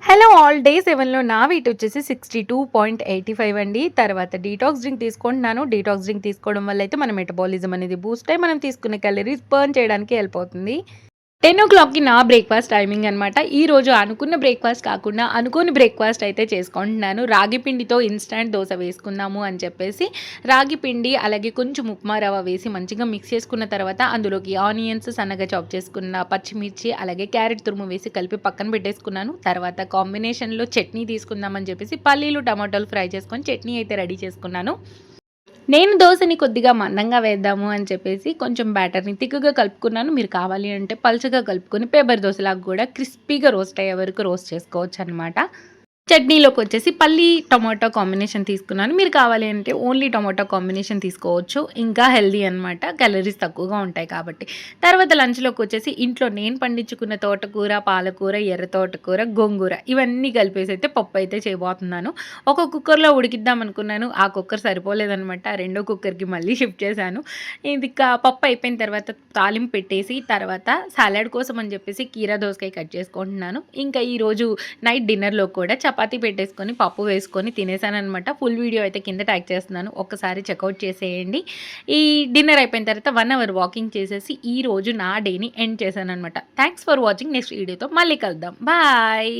Hello all day 7లో నా wait వచ్చేసి 62.85 అండి. తర్వాత డీటాక్స్ డ్రింక్ తీసుకుంటున్నాను. డీటాక్స్ డ్రింక్ తీసుకోవడం వల్ల అయితే మన మెటబాలిజం అనేది బూస్ట్ అయ్యి మనం తీసుకునే క్యాలరీస్ బర్న్ చేయడానికి హెల్ప్ అవుతుంది. 10:00కి నా బ్రేక్‌ఫాస్ట్ టైమింగ్ అనమాట. ఈరోజు అనుకున్న బ్రేక్‌ఫాస్ట్ కాకుండా అనుకోని బ్రేక్‌ఫాస్ట్ అయితే చేసుకుంటున్నాను. రాగి పిండితో ఇన్‌స్టాంట్ దోస వేసుకుందాము అని చెప్పేసి రాగి పిండి అలాగే కొంచెం ఉప్మా రవ్వ వేసి మంచిగా మిక్స్ చేసుకున్న తర్వాత అందులోకి ఆనియన్స్ సన్నగా చాప్ చేసుకున్న పచ్చిమిర్చి అలాగే క్యారెట్ తురుము వేసి కలిపి పక్కన పెట్టేసుకున్నాను. తర్వాత కాంబినేషన్‌లో చట్నీ తీసుకుందామని చెప్పేసి పల్లీలు, టమాటాలు ఫ్రై చేసుకొని చట్నీ అయితే రెడీ చేసుకున్నాను. నేను దోసని కొద్దిగా మందంగా వేద్దాము అని చెప్పేసి కొంచెం బ్యాటర్‌ని తిక్కుగా కలుపుకున్నాను. మీరు కావాలి అంటే పల్చగా కలుపుకొని పేపర్ దోసలాగా గూడా క్రిస్పీగా రోస్ట్ అయ్యే వరకు రోస్ట్ చేసుకోవచ్చనమాట. చట్నీలోకొచ్చేసి పల్లీ, టొమాటో కాంబినేషన్ తీసుకున్నాను. మీరు కావాలి అంటే ఓన్లీ టొమాటో కాంబినేషన్ తీసుకోవచ్చు. ఇంకా హెల్తీ అనమాట. క్యాలరీస్ తక్కువగా ఉంటాయి కాబట్టి. తర్వాత లంచ్‌లోకొచ్చేసి ఇంట్లో నేను పండించుకున్న తోటకూర, పాలకూర, ఎర్ర తోటకూర, గోంగూర ఇవన్నీ కలిపేసి అయితే పప్పయితే చేయబోతున్నాను. ఒక కుక్కర్‌లో ఉడికిద్దాం అనుకున్నాను. ఆ కుక్కర్ సరిపోలేదనమాట. రెండో కుక్కర్‌కి మళ్ళీ షిఫ్ట్ చేశాను. ఇది పప్పు అయిపోయిన తర్వాత తాలింపు పెట్టేసి తర్వాత సాలడ్ కోసం అని చెప్పేసి కీరా దోసకాయ కట్ చేసుకుంటున్నాను. ఇంకా ఈరోజు నైట్ డిన్నర్‌లో కూడా చపాతీ పెట్టేసుకొని, పప్పు వేసుకొని తినేసాననమాట. ఫుల్ వీడియో అయితే కింద ట్యాగ్ చేస్తున్నాను. ఒక్కసారి చెకౌట్ చేసేయండి. ఈ డిన్నర్ అయిపోయిన తర్వాత 1 అవర్ వాకింగ్ చేసేసి ఈరోజు నా డేని ఎండ్ చేశాననమాట. Thanks for watching. నెక్స్ట్ వీడియోతో మళ్ళీ కలుద్దాం. బాయ్.